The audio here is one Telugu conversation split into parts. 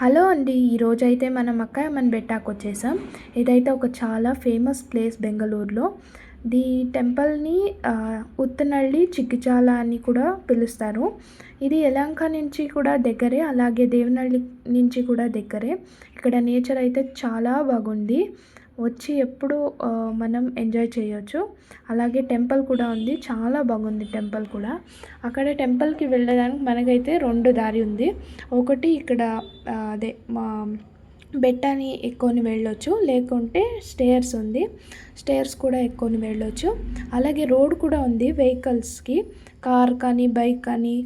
హలో అండి. ఈరోజైతే మనం అక్కయ్యమ్మన్ బెట్టాకి వచ్చేసాం. ఇదైతే ఒక చాలా ఫేమస్ ప్లేస్ బెంగళూరులో. ఈ టెంపుల్‌ని ఉత్తనల్లి చిగ్గిచాల అని కూడా పిలుస్తారు. ఇది యలహంక నుంచి కూడా దగ్గరే, అలాగే దేవనహಳ್ಳಿ నుంచి కూడా దగ్గరే. ఇక్కడ నేచర్ అయితే చాలా బాగుంది. వచ్చి ఎప్పుడు మనం ఎంజాయ్ చేయొచ్చు. అలాగే టెంపుల్ కూడా ఉంది. చాలా బాగుంది టెంపుల్ కూడా. అక్కడ టెంపుల్‌కి వెళ్ళడానికి మనకైతే 2 దారి ఉంది. ఒకటి ఇక్కడ అదే మా బెట్టాని ఎక్కుకొని వెళ్ళొచ్చు, లేకుంటే స్టేర్స్ ఉంది. స్టేర్స్ కూడా ఎక్కుకొని వెళ్ళొచ్చు. అలాగే రోడ్ కూడా ఉంది వెహికల్స్‌కి, కార్ కానీ బైక్ కానీ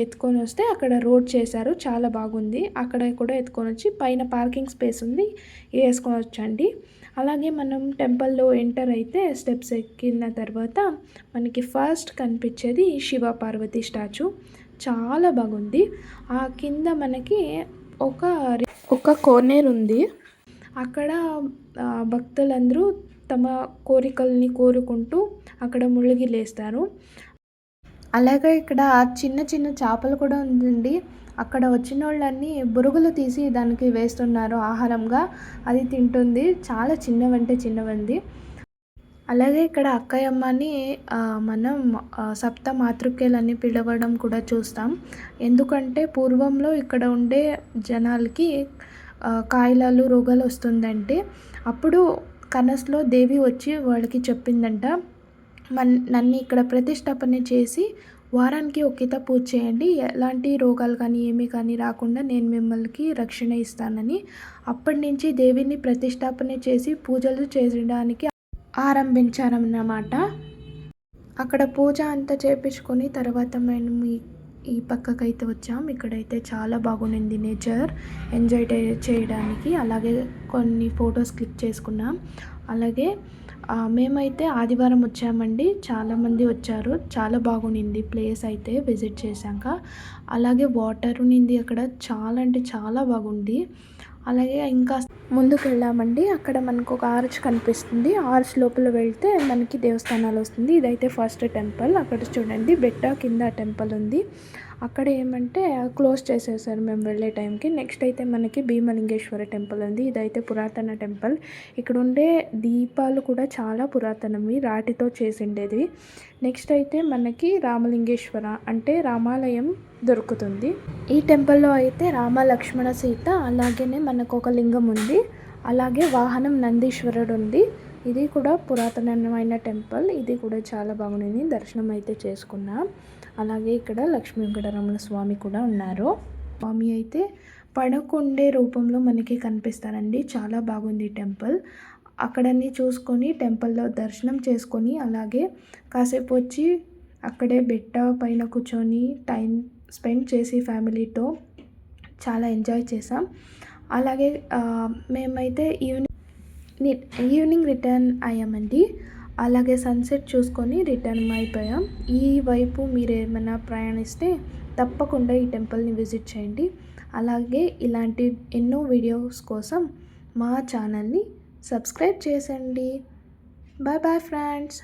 ఎత్తుకొని వస్తే అక్కడ రోడ్ చేశారు, చాలా బాగుంది. అక్కడ కూడా ఎత్తుకొని వచ్చి పైన పార్కింగ్ స్పేస్ ఉంది, వేసుకొని వచ్చండి. అలాగే మనం టెంపుల్లో ఎంటర్ అయితే స్టెప్స్ ఎక్కిన తర్వాత మనకి ఫస్ట్ కనిపించేది శివ పార్వతి స్టాచ్యూ. చాలా బాగుంది. ఆ కింద మనకి ఒక కోనేరు ఉంది. అక్కడ భక్తులందరూ తమ కోరికల్ని కోరుకుంటూ అక్కడ మునిగి లేస్తారు. అలాగే ఇక్కడ చిన్న చిన్న చేపలు కూడా ఉందండి. అక్కడ వచ్చిన వాళ్ళన్నీ బురుగులు తీసి దానికి వేస్తున్నారు ఆహారంగా. అది తింటుంది. చాలా చిన్నవంది. అలాగే ఇక్కడ అక్కయ్యమ్మని మనం సప్త మాతృక్యలని పిలవడం కూడా చూస్తాం. ఎందుకంటే పూర్వంలో ఇక్కడ ఉండే జనాలకి కాయిలాలు రోగాలు వస్తుందంటే అప్పుడు కనస్లో దేవి వచ్చి వాళ్ళకి చెప్పిందంట, నన్ను ఇక్కడ ప్రతిష్టాపన చేసి వారానికి ఒకిత పూజ చేయండి, ఎలాంటి రోగాలు కానీ ఏమీ కానీ రాకుండా నేను మిమ్మల్ని రక్షణ ఇస్తానని. అప్పటి నుంచి దేవిని ప్రతిష్టాపన చేసి పూజలు చేయడానికి ఆరంభించారన్నమాట. అక్కడ పూజ అంతా చేపించుకొని తర్వాత మేము ఈ పక్కకైతే వచ్చాం. ఇక్కడైతే చాలా బాగుంది నేచర్, ఎంజాయ్ చేయడానికి. అలాగే కొన్ని ఫొటోస్ క్లిక్ చేసుకున్నాం. అలాగే మేమైతే ఆదివారం వచ్చామండి. చాలామంది వచ్చారు. చాలా బాగుంది ప్లేస్ అయితే విజిట్ చేశాక. అలాగే వాటర్ ఉన్నింది అక్కడ, చాలా అంటే చాలా బాగుంది. అలాగే ఇంకా ముందుకు వెళ్ళామండి. అక్కడ మనకు ఒక ఆర్చ్ కనిపిస్తుంది. ఆర్చ్ లోపల వెళ్తే మనకి దేవస్థానాలు వస్తుంది. ఇదైతే ఫస్ట్ టెంపుల్. అక్కడ చూడండి బెట్ట కింద టెంపుల్ ఉంది. అక్కడ ఏమంటే క్లోజ్ చేసేసారు మేము వెళ్ళే టైంకి. నెక్స్ట్ అయితే మనకి భీమలింగేశ్వర టెంపుల్ ఉంది. ఇదైతే పురాతన టెంపుల్. ఇక్కడ ఉండే దీపాలు కూడా చాలా పురాతనవి, రాటితో చేసిండేది. నెక్స్ట్ అయితే మనకి రామలింగేశ్వర అంటే రామాలయం దొరుకుతుంది. ఈ టెంపుల్లో అయితే రామ లక్ష్మణ సీత, అలాగనే మనకు ఒక లింగం ఉంది. అలాగే వాహనం నందీశ్వరుడు ఉంది. ఇది కూడా పురాతనమైన టెంపుల్. ఇది కూడా చాలా బాగుంది. దర్శనం అయితే చేసుకున్నాం. అలాగే ఇక్కడ లక్ష్మీ వెంకటరమణ స్వామి కూడా ఉన్నారు. స్వామి అయితే పడకుండే రూపంలో మనకి కనిపిస్తారండి. చాలా బాగుంది టెంపుల్. అక్కడన్నీ చూసుకొని టెంపుల్లో దర్శనం చేసుకొని అలాగే కాసేపు వచ్చి అక్కడే బెట్ట పైన కూర్చొని టైం స్పెండ్ చేసి ఫ్యామిలీతో చాలా ఎంజాయ్ చేసాం. అలాగే మేమైతే ఈవినింగ్ రిటర్న్ అయ్యామండి. అలాగే సన్సెట్ చూసుకొని రిటర్న్ అయిపోయాం. ఈ వైపు మీరు ఏమైనా ప్రయాణిస్తే తప్పకుండా ఈ టెంపుల్ని విజిట్ చేయండి. అలాగే ఇలాంటి ఎన్నో వీడియోస్ కోసం మా ఛానల్ని సబ్స్క్రైబ్ చేయండి. Bye bye friends.